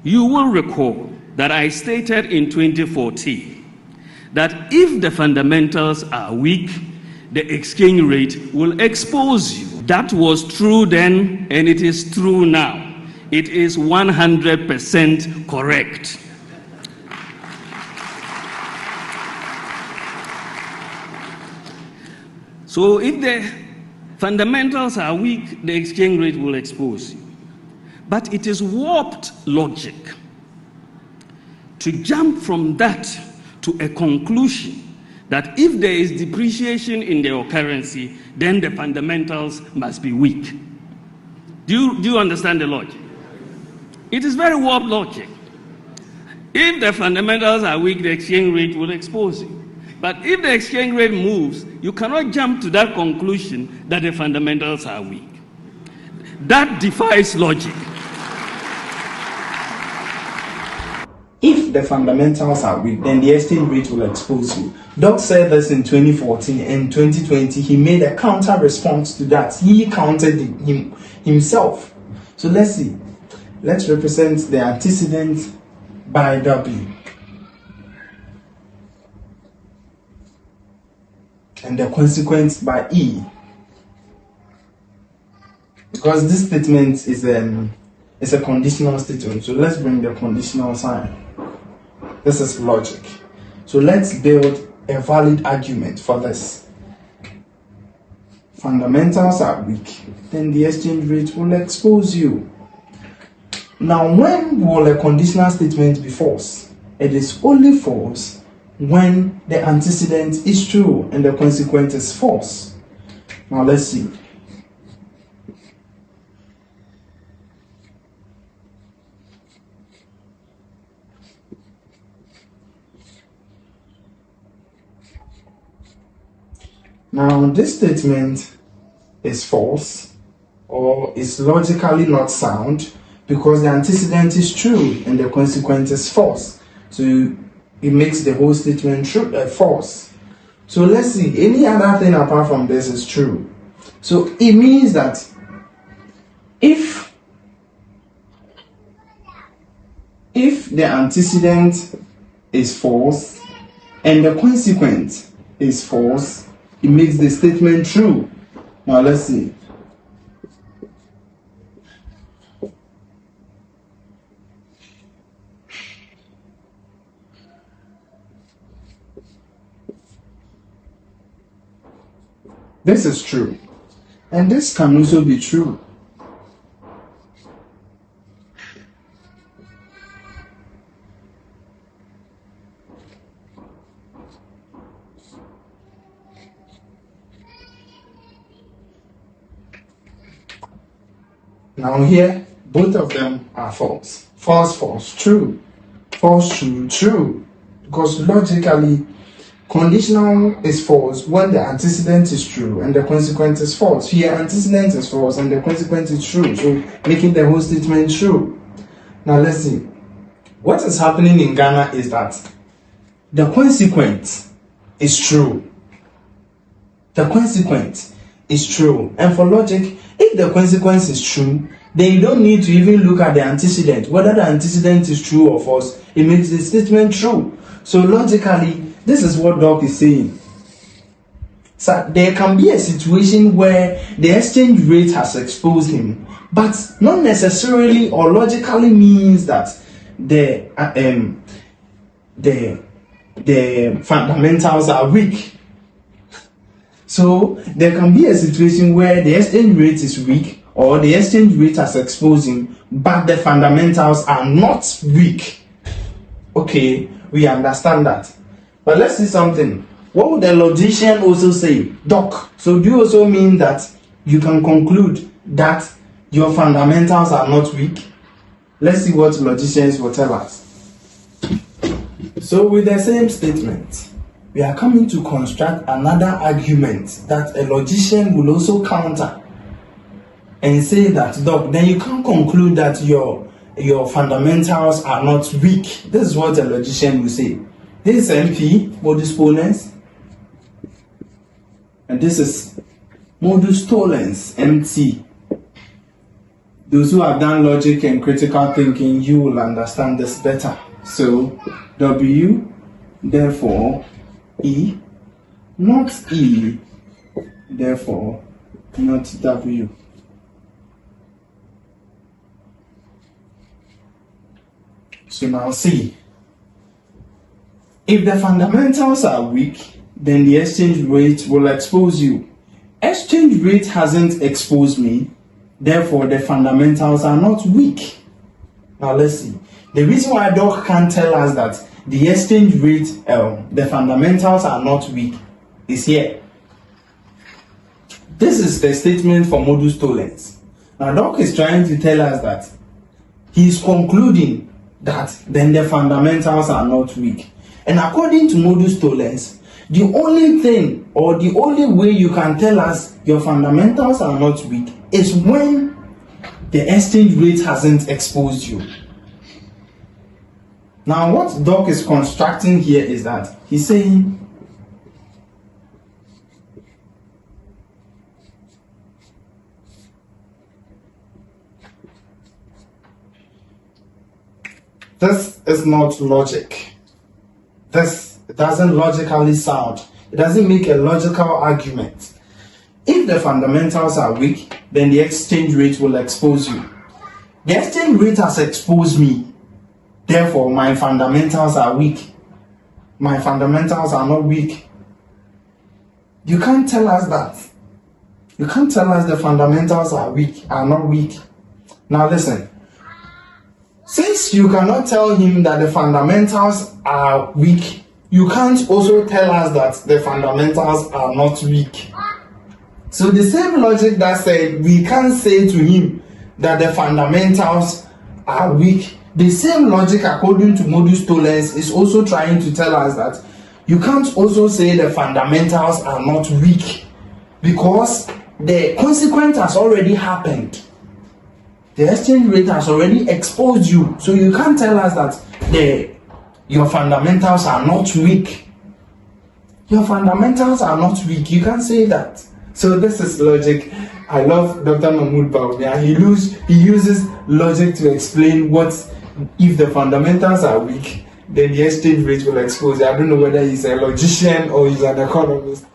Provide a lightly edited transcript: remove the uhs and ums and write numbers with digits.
You will recall that I stated in 2014 that if the fundamentals are weak, the exchange rate will expose you. That was true then, and it is true now. It is 100% correct. So if the fundamentals are weak, the exchange rate will expose you. But it is warped logic to jump from that to a conclusion that if there is depreciation in your currency, then the fundamentals must be weak. Do you understand the logic? It is very warped logic. If the fundamentals are weak, the exchange rate will expose you. But if the exchange rate moves, you cannot jump to that conclusion that the fundamentals are weak. That defies logic. If the fundamentals are weak, then the exchange rate will expose you. Doc said this in 2014. In 2020, he made a counter response to that. He countered himself. So let's see. Let's represent the antecedent by W and the consequence by E. Because this statement is a conditional statement. So let's bring the conditional sign. This is logic. So let's build a valid argument for this. Fundamentals are weak, then the exchange rate will expose you. Now, when will a conditional statement be false? It is only false when the antecedent is true and the consequent is false. Now let's see. Now, this statement is false or is logically not sound because the antecedent is true and the consequent is false. So it makes the whole statement true, false. So let's see, any other thing apart from this is true. So it means that if the antecedent is false and the consequent is false, it makes the statement true. Now let's see. This is true. And this can also be true. Now here, both of them are false. False, false, true. False, true, true. Because logically, conditional is false when the antecedent is true and the consequent is false. Here, antecedent is false and the consequent is true. So, making the whole statement true. Now, let's see. What is happening in Ghana is that the consequent is true. The consequent is true. And for logic, if the consequence is true, then you don't need to even look at the antecedent. Whether the antecedent is true or false, it makes the statement true. So logically, this is what Doc is saying. So there can be a situation where the exchange rate has exposed him, but not necessarily or logically means that the fundamentals are weak. So there can be a situation where the exchange rate is weak or the exchange rate has exposed him, but the fundamentals are not weak. Okay, we understand that. But let's see something. What would the logician also say? Doc, so do you also mean that you can conclude that your fundamentals are not weak? Let's see what logicians will tell us. So with the same statement, we are coming to construct another argument that a logician will also counter and say that, Doc, then you can't conclude that your fundamentals are not weak. This is what a logician will say. This is MP, modus ponens, and this is modus tollens, MT. Those who have done logic and critical thinking, you will understand this better. So, W, therefore, E, not E, therefore, not W. So now see, if the fundamentals are weak, then the exchange rate will expose you. Exchange rate hasn't exposed me, therefore the fundamentals are not weak. Now let's see. The reason why Doc can't tell us that the exchange rate, the fundamentals are not weak is here. This is the statement for modus tollens. Now Doc is trying to tell us that he's concluding that then the fundamentals are not weak. And according to modus tollens, the only thing or the only way you can tell us your fundamentals are not weak is when the exchange rate hasn't exposed you. Now what Doc is constructing here is that he's saying this is not logic. This doesn't logically sound. It doesn't make a logical argument. If the fundamentals are weak, then the exchange rate will expose you. The exchange rate has exposed me. Therefore, my fundamentals are weak. My fundamentals are not weak. You can't tell us that. You can't tell us the fundamentals are weak, are not weak. Now listen. Since you cannot tell him that the fundamentals are weak, you can't also tell us that the fundamentals are not weak. So the same logic that said we can't say to him that the fundamentals are weak, the same logic according to modus tollens is also trying to tell us that you can't also say the fundamentals are not weak because the consequence has already happened. The exchange rate has already exposed you, so you can't tell us that your fundamentals are not weak. Your fundamentals are not weak. You can't say that. So this is logic. I love Dr. Mahmoud Bawumia. He uses logic to explain what if the fundamentals are weak, then the exchange rate will expose you. I don't know whether he's a logician or he's an economist.